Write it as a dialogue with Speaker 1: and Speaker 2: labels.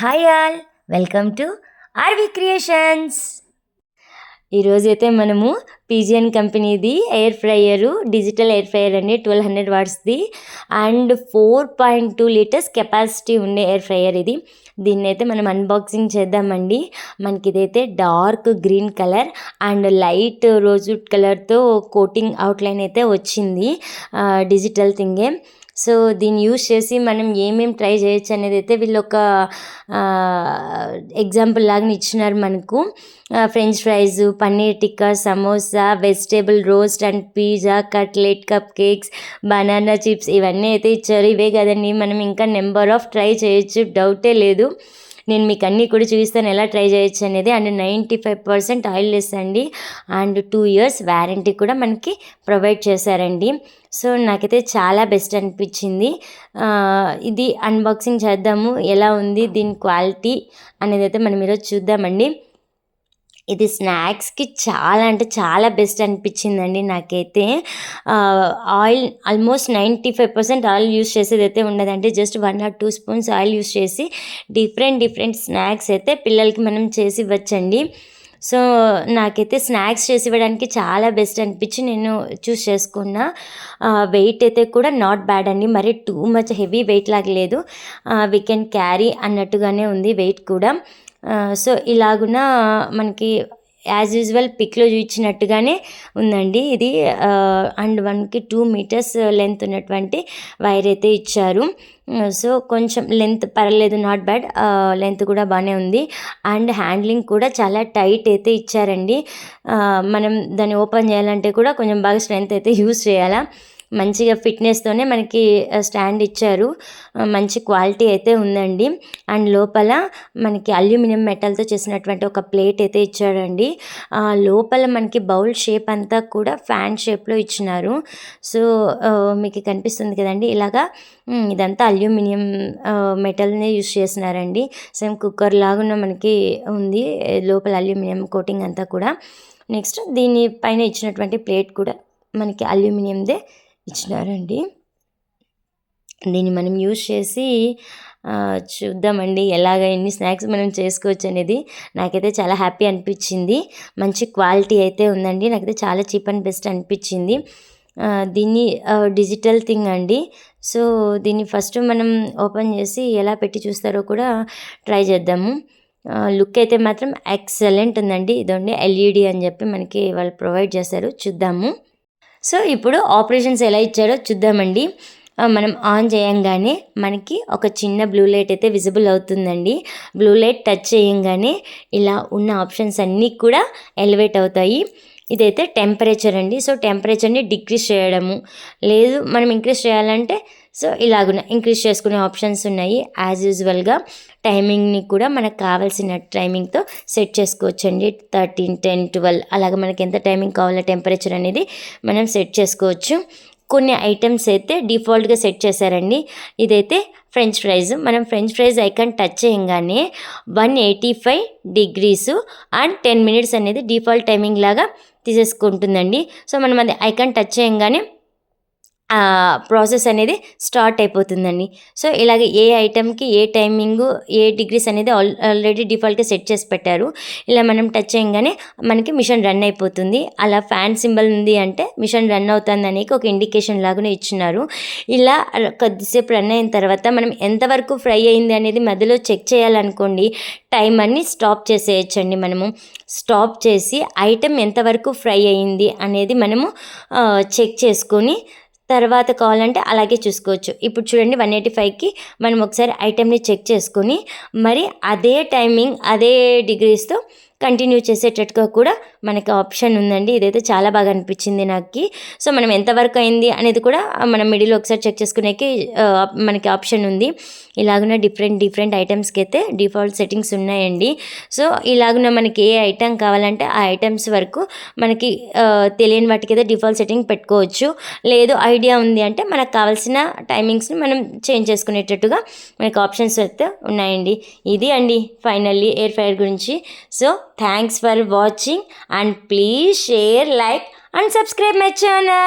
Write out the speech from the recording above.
Speaker 1: Hi all, welcome to RV creations. ఈరోజైతే మనము pigeon కంపెనీది air fryer, digital air fryer అండి, 1200 వాట్స్ది అండ్ 4.2 లీటర్స్ కెపాసిటీ ఉండే ఎయిర్ ఫ్రైయర్ ఇది. దీన్ని అయితే మనం అన్బాక్సింగ్ చేద్దామండి. మనకి ఇదైతే dark green colour and light rosewood కలర్తో కోటింగ్ అవుట్లైన్ అయితే వచ్చింది, డిజిటల్ థింగే. సో దీన్ని యూజ్ చేసి మనం ఏమేమి ట్రై చేయొచ్చు అనేది అయితే వీళ్ళు ఒక ఎగ్జాంపుల్ లాగా ఇచ్చినారు మనకు. French fries, paneer tikka, samosa, vegetable roast and pizza, cutlet, cup cakes, banana chips ఇవన్నీ అయితే ఇచ్చారు. ఇవే కదండి, మనం ఇంకా నెంబర్ ఆఫ్ ట్రై చేయొచ్చు, డౌటే లేదు. నేను మీకు అన్నీ కూడా చూపిస్తాను ఎలా ట్రై చేయొచ్చు అనేది. అండ్ 95% ఆయిల్ లెస్ అండి అండ్ 2 years వ్యారంటీ కూడా మనకి ప్రొవైడ్ చేశారండి. సో నాకైతే చాలా బెస్ట్ అనిపించింది. ఇది అన్బాక్సింగ్ చేద్దాము, ఎలా ఉంది దీని క్వాలిటీ అనేది అయితే మనం ఈరోజు చూద్దామండి. ఇది స్నాక్స్కి చాలా అంటే చాలా బెస్ట్ అనిపించిందండి నాకైతే. ఆయిల్ ఆల్మోస్ట్ 95% ఆయిల్ యూస్ చేసేది అయితే ఉండదండి. Just 1 or 2 spoons oil use చేసి డిఫరెంట్ స్నాక్స్ అయితే పిల్లలకి మనం చేసి ఇవ్వచ్చండి. సో నాకైతే స్నాక్స్ చేసి ఇవ్వడానికి చాలా బెస్ట్ అనిపించి నేను చూస్ చేసుకున్నా. వెయిట్ అయితే కూడా నాట్ బ్యాడ్ అండి, మరి టూ మచ్ హెవీ వెయిట్ లాగా లేదు, వీ కెన్ క్యారీ అన్నట్టుగానే ఉంది వెయిట్ కూడా. సో ఇలాగున మనకి యాజ్ యూజువల్ పిక్లో చూపించినట్టుగానే ఉందండి ఇది. అండ్ 1కి 2 meters లెంత్ ఉన్నటువంటి వైర్ అయితే ఇచ్చారు. సో కొంచెం లెంత్ పర్లేదు, నాట్ బ్యాడ్, లెంత్ కూడా బాగానే ఉంది. అండ్ హ్యాండ్లింగ్ కూడా చాలా టైట్ అయితే ఇచ్చారండి. మనం దాన్ని ఓపెన్ చేయాలంటే కూడా కొంచెం బాగా స్ట్రెంత్ అయితే యూస్ చేయాలా. మంచిగా ఫిట్నెస్తోనే మనకి స్టాండ్ ఇచ్చారు, మంచి క్వాలిటీ అయితే ఉందండి. అండ్ లోపల మనకి అల్యూమినియం మెటల్తో చేసినటువంటి ఒక ప్లేట్ అయితే ఇచ్చాడండి. లోపల మనకి బౌల్ షేప్ అంతా కూడా ఫ్యాన్ షేప్లో ఇచ్చినారు. సో మీకు కనిపిస్తుంది కదండి ఇలాగా, ఇదంతా అల్యూమినియం మెటల్నే యూస్ చేసినారండి. సేమ్ కుక్కర్ లాగా మనకి ఉంది, లోపల అల్యూమినియం కోటింగ్ అంతా కూడా. నెక్స్ట్ దీని పైన ఇచ్చినటువంటి ప్లేట్ కూడా మనకి అల్యూమినియందే ఇచ్చినారండి. దీన్ని మనం యూజ్ చేసి చూద్దామండి ఎలాగ ఎన్ని స్నాక్స్ మనం చేసుకోవచ్చు అనేది. నాకైతే చాలా హ్యాపీ అనిపించింది, మంచి క్వాలిటీ అయితే ఉందండి. నాకైతే చాలా చీప్ అండ్ బెస్ట్ అనిపించింది. దీన్ని డిజిటల్ థింగ్ అండి. సో దీన్ని ఫస్ట్ మనం ఓపెన్ చేసి ఎలా పెట్టి చూస్తారో కూడా ట్రై చేద్దాము. లుక్ అయితే మాత్రం ఎక్సలెంట్ ఉందండి. ఇదండి ఎల్ఈడి అని చెప్పి మనకి వాళ్ళు ప్రొవైడ్ చేశారు, చూద్దాము. సో ఇప్పుడు ఆపరేషన్స్ ఎలా ఇచ్చారో చూద్దామండి. మనం ఆన్ చేయంగానే మనకి ఒక చిన్న బ్లూ లైట్ అయితే విజిబుల్ అవుతుందండి. బ్లూ లైట్ టచ్ చేయంగానే ఇలా ఉన్న ఆప్షన్స్ అన్నీ కూడా ఎలివేట్ అవుతాయి. ఇదైతే టెంపరేచర్ అండి. సో టెంపరేచర్ని డిక్రీజ్ చేయడము, లేదు మనం ఇంక్రీజ్ చేయాలంటే సో ఇలాగున్న ఇంక్రీజ్ చేసుకునే ఆప్షన్స్ ఉన్నాయి. యాజ్ యూజువల్గా టైమింగ్ని కూడా మనకు కావాల్సిన టైమింగ్తో సెట్ చేసుకోవచ్చండి. 13, 10, 12 అలాగ మనకి ఎంత టైమింగ్ కావాలో టెంపరేచర్ అనేది మనం సెట్ చేసుకోవచ్చు. కొన్ని ఐటమ్స్ అయితే డిఫాల్ట్గా సెట్ చేశారండి. ఇదైతే ఫ్రెంచ్ ఫ్రైస్. మనం ఫ్రెంచ్ ఫ్రైస్ ఐకాన్ టచ్ చేయగానే 185 degrees అండ్ 10 minutes అనేది డిఫాల్ట్ టైమింగ్ లాగా తీసేసుకుంటుందండి. సో మనం అది ఐకాన్ టచ్ చేయగానే ప్రాసెస్ అనేది స్టార్ట్ అయిపోతుందండి. సో ఇలాగే ఏ ఐటమ్కి ఏ టైమింగు ఏ డిగ్రీస్ అనేది ఆల్రెడీ డిఫాల్ట్గా సెట్ చేసి పెట్టారు. ఇలా మనం టచ్ చేయగానే మనకి మిషన్ రన్ అయిపోతుంది. అలా ఫ్యాన్ సింబల్ ఉంది అంటే మిషన్ రన్ అవుతుంది అనేది ఒక ఇండికేషన్ లాగానే ఇచ్చినారు. ఇలా కొద్దిసేపు రన్ అయిన తర్వాత మనం ఎంతవరకు ఫ్రై అయింది అనేది మధ్యలో చెక్ చేయాలనుకోండి, టైం అన్ని స్టాప్ చేసేయచ్చండి. మనము స్టాప్ చేసి ఐటమ్ ఎంతవరకు ఫ్రై అయింది అనేది మనము చెక్ చేసుకొని తర్వాత కావాలంటే అలాగే చూసుకోవచ్చు. ఇప్పుడు చూడండి 185కి మనం ఒకసారి ఐటెంని చెక్ చేసుకొని మరి అదే టైమింగ్ అదే డిగ్రీస్తో కంటిన్యూ చేసేటట్టుగా కూడా మనకి ఆప్షన్ ఉందండి. ఇదైతే చాలా బాగా అనిపించింది నాకు. సో మనం ఎంతవరకు అయింది అనేది కూడా మనం మిడిల్లో ఒకసారి చెక్ చేసుకునేకి మనకి ఆప్షన్ ఉంది. ఇలాగున్న డిఫరెంట్ ఐటమ్స్కి అయితే డిఫాల్ట్ సెట్టింగ్స్ ఉన్నాయండి. సో ఇలాగున్న మనకి ఏ ఐటమ్ కావాలంటే ఆ ఐటమ్స్ వరకు మనకి తెలియని వాటికి అయితే డిఫాల్ట్ సెట్టింగ్ పెట్టుకోవచ్చు. లేదు ఐడియా ఉంది అంటే మనకు కావాల్సిన టైమింగ్స్ని మనం చేంజ్ చేసుకునేటట్టుగా మనకి ఆప్షన్స్ అయితే ఉన్నాయండి. ఇది అండి ఫైనల్లీ ఎయిర్ ఫ్రైయర్ గురించి. So thanks for watching and please share, like and subscribe my channel.